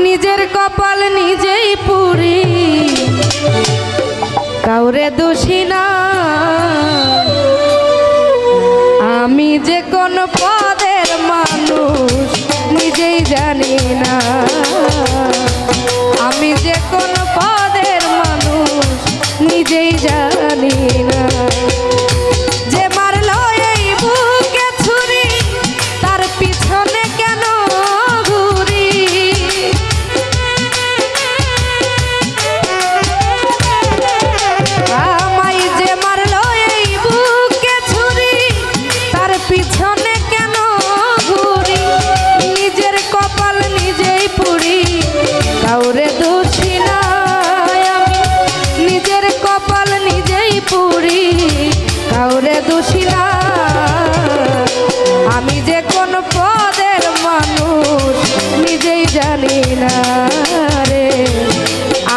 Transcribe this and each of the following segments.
নিজের কপাল নিজেই পুরি, কাউরে দোষী না। আমি যে কোন পদের মানুষ নিজেই জানি না। আমি যে কোন পদের মানুষ নিজেই জানি না। যে মারলো এই বুকে ছুরি, তার পিছনে কেন ঘুরি? আমায় যে মারলো এই বুকে ছুরি, তার পিছনে কেন ঘুরি? নিজের কপাল নিজেই পুরি, কাউরে দোষী না। আমি নিজের কপাল নিজেই পুরি, কাউরে দোষী না। আমি যে কোন পদের মানুষ নিজেই জানি না রে।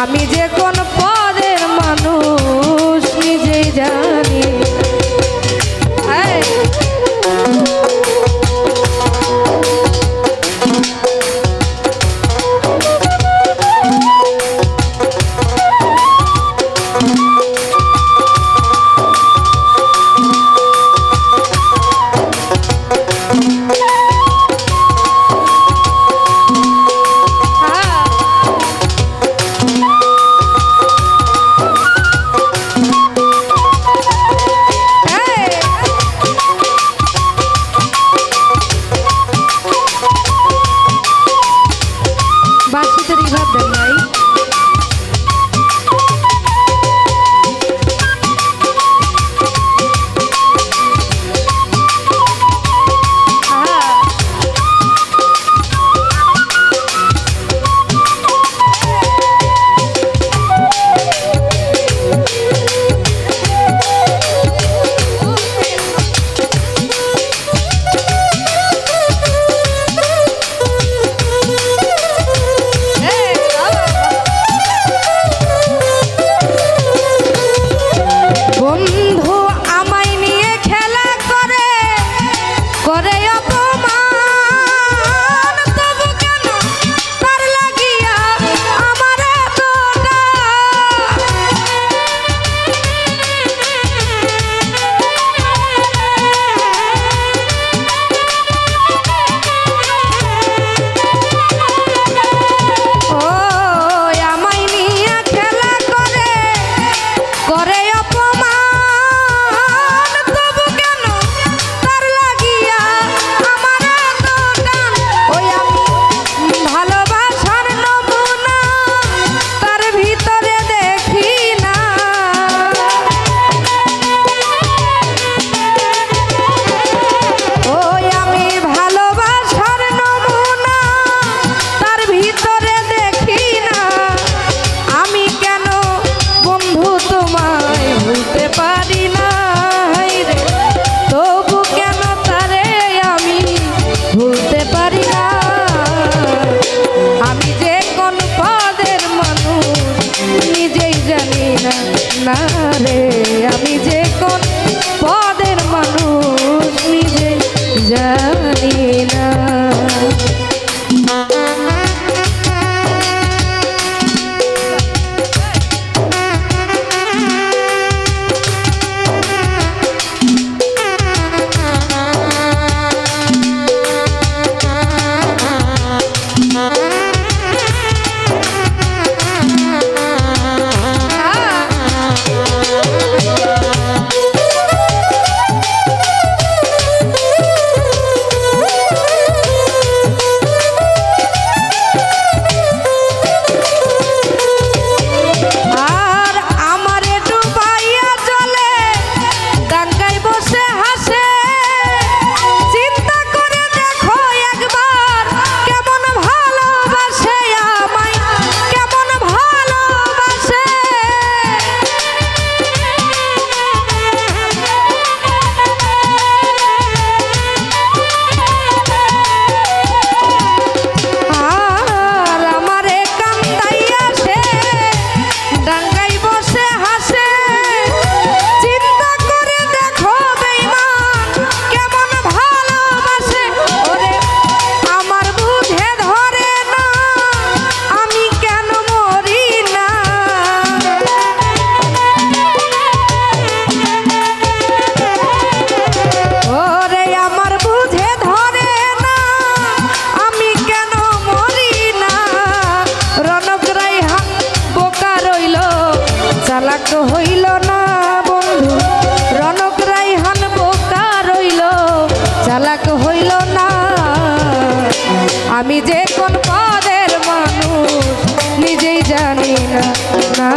আমি যে কোন পদের মানুষ নিজেই জানি না। না রে, আমি যে কোন পদের মানুষ নিজে জানি না। হইল না বন্ধু, রনক রাইহান বোকা রইল, চালাক হইল না। আমি যে কোন পদের মানুষ নিজেই জানি না, না